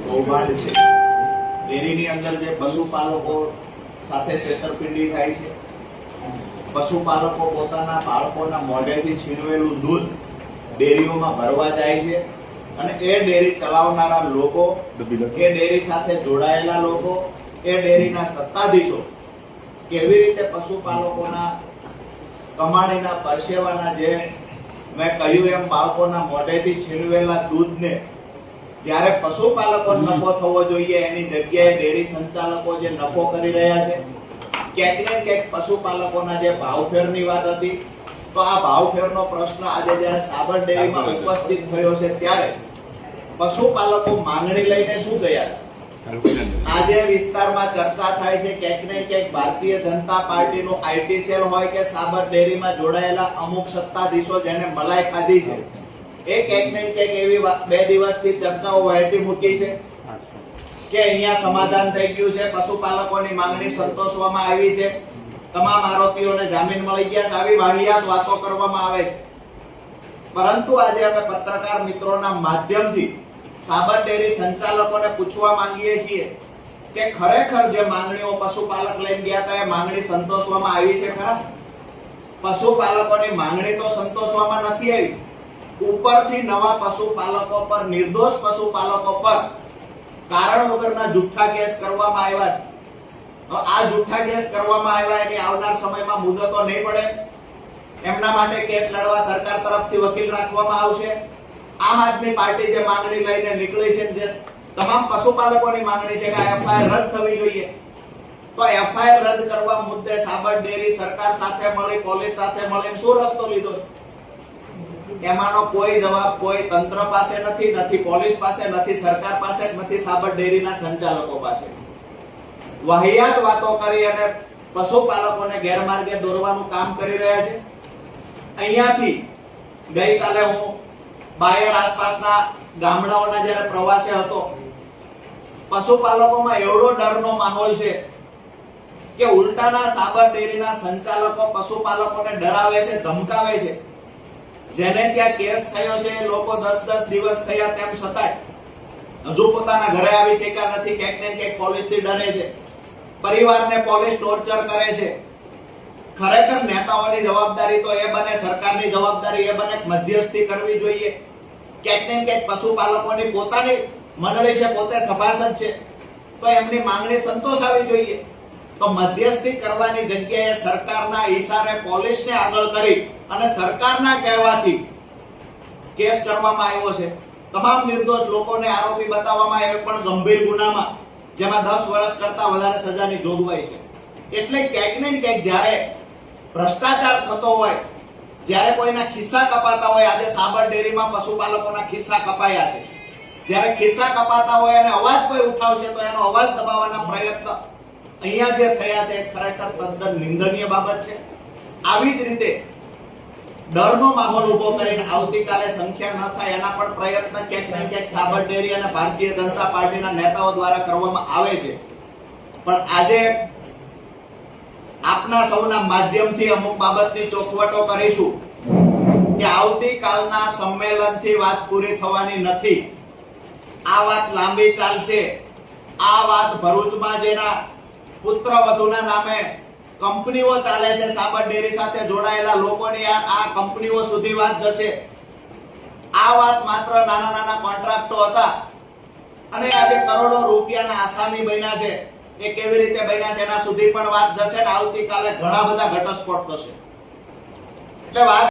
કૌભાંડ છે। ડેરીની અંદર જે પશુપાલકો સાથે છેતરપિંડી થાય છે, પશુપાલકો પોતાના બાળકોના મોઢેથી છીનવેલું દૂધ ડેરીઓમાં ભરવા જાય છે અને એ ડેરી ચલાવનારા લોકો, એ ડેરી સાથે જોડાયેલા લોકો, એ ડેરીના સત્તાધીશો કેવી રીતે પશુપાલકોના કમાણીના પરસેવાના જે મેં કહ્યું એમ બાળકોના મોઢેથી છીનવેલા દૂધને જ્યારે પશુપાલકો નફો થવો જોઈએ એની જગ્યાએ ડેરી સંચાલકો જે નફો કરી રહ્યા છે, ક્યાંક ને ક્યાંક પશુપાલકોના જે ભાવફેરની વાત હતી, તો આ ભાવફેરનો પ્રશ્ન આજે જ્યારે સાબર ડેરીમાં ઉપસ્થિત થયો છે ત્યારે પશુપાલકો માંગણી લઈને શું ગયા હતા? આજે વિસ્તારમાં ચર્ચા થાય છે ક્યાંક ને ક્યાંક ભારતીય જનતા પાર્ટીનું આઈટી સેલ હોય કે સાબર ડેરીમાં જોડાયેલા અમુક સત્તાધીશો જેને મલાઈ ખાધી છે, એ ક્યાંક ને ક્યાંક એવી 2 દિવસથી ચર્ચાઓ વહેતી મૂકી છે કે અહીંયા સમાધાન થઈ ગયું છે, પશુપાલકોની માંગણી સંતોષવામાં આવી છે, તમામ આરોપીઓને જામીન મળી ગયા છે, આવી વાહિયાત વાતો કરવામાં આવે છે। પરંતુ આજે અમે પત્રકાર મિત્રોના માધ્યમથી સાબર ડેરી સંચાલકોને પૂછવા માંગીએ છીએ કે ખરેખર જે માંગણીઓ પશુપાલક લઈને ગયા હતા એ માંગણી સંતોષવામાં આવી છે ખરા? પશુપાલકોની માંગણી તો સંતોષવામાં નથી આવી, ઉપરથી નવા પશુપાલકો પર, નિર્દોષ પશુપાલકો પર કારણ વગરના જુઠ્ઠા કેસ કરવામાં આવ્યા છે। આ જુઠ્ઠા કેસ કરવામાં આવ્યા એની આવનાર સમયમાં મુદતો નહીં પડે, એમના માટે કેસ લડવા સરકાર તરફથી વકીલ રાખવામાં આવશે। આમ આદમી પાર્ટી જે માંગણી લઈને નીકળી છે, જે તમામ પશુપાલકોની માંગણી છે કે એફઆઈઆર રદ થવી જોઈએ, તો એફઆઈઆર રદ કરવા મુદ્દે સાબર ડેરી સરકાર સાથે મળી, પોલીસ સાથે મળીને શું રસ્તો લીધો? એમાંનો કોઈ જવાબ કોઈ તંત્ર પાસે નથી, નથી પોલીસ પાસે, નથી સરકાર પાસે, નથી સાબર ડેરીના સંચાલકો પાસે। વાહિયાત વાતો કરી અને પશુપાલકોને ગેરમાર્ગે દોરવાનું કામ કરી રહ્યા છે। અહીંયાથી ગઈકાલે હું બાયડ આસપાસના ગામડાઓના જ્યારે પ્રવાસે હતો, પશુપાલકોમાં એવડો ડરનો માહોલ છે કે ઉલટાના સાબર ડેરીના સંચાલકો પશુપાલકોને ડરાવે છે, ધમકાવે છે। જેને ત્યાં કેસ થયો છે એ લોકો 10-10 દિવસ થયા તેમ છતાંય હજુ પોતાના ઘરે આવી શક્યા નથી, ક્યાંક ને ક્યાંક પોલીસથી ડરે છે, પરિવારને પોલીસ ટોર્ચર કરે છે। ખરેખર નેતાઓની જવાબદારી તો એ બને, સરકારની જવાબદારી એ બને મધ્યસ્થી કરવી જોઈએ। ક્યાંક ને ક્યાંક પશુપાલકોની પોતાની મંડળી છે, પોતે સભાસદ છે, તો એમની માંગણી સંતોષાવી જોઈએ। તો મધ્યસ્થી કરવાની જગ્યાએ સરકારના ઈશારે પોલીસને આગળ કરી અને સરકારના કહેવાથી કેસ કરવામાં આવ્યો છે। તમામ નિર્દોષ લોકોને આરોપી બતાવવામાં આવે, પણ ગંભીર ગુનામાં જેમાં 10 વર્ષ કરતા વધારે સજાની જોગવાઈ છે। એટલે ક્યાંક ને ક્યાંક જ્યારે ભ્રષ્ટાચાર થતો હોય, જ્યારે કોઈના ખિસ્સા કપાતા હોય, આજે સાબર ડેરીમાં પશુપાલકોના ખિસ્સા કપાયા છે, જ્યારે ખિસ્સા કપાતા હોય અને અવાજ કોઈ ઉઠાવશે તો એનો અવાજ દબાવવાના પ્રયત્ન અહીંયા જે થયા છે ખરેખર તદ્દન નિંદનીય બાબત છે। આવી જ રીતે ડરનો માહોલ ઉભો કરીને આવતીકાલે સંખ્યા ન થાય એના પણ પ્રયત્ન ક્યાંક ને ક્યાંક સાબર ડેરી અને ભારતીય જનતા પાર્ટીના નેતાઓ દ્વારા કરવામાં આવે છે। પણ આજે આપના સૌના માધ્યમથી અમુક બાબતની ચોખવટો કરીશું કે આવતીકાલના સંમેલનથી વાત પૂરી થવાની નથી, આ વાત લાંબી ચાલશે। આ વાત ભરૂચમાં જેના પુત્ર વધુના નામે કંપનીઓ ચાલે છે, સાબર ડેરી સાથે જોડાયેલા લોકોની આ કંપનીઓ સુધી વાત જશે। આ વાત માત્ર નાના નાના કોન્ટ્રાક્ટો હતા અને આજે કરોડો રૂપિયાના આસામી બન્યા છે, એ કેવી રીતે બન્યા છે એના સુધી પણ વાત જશે ને આવતીકાલે ઘણા બધા ઘટસ્ફોટ થશે। એટલે વાત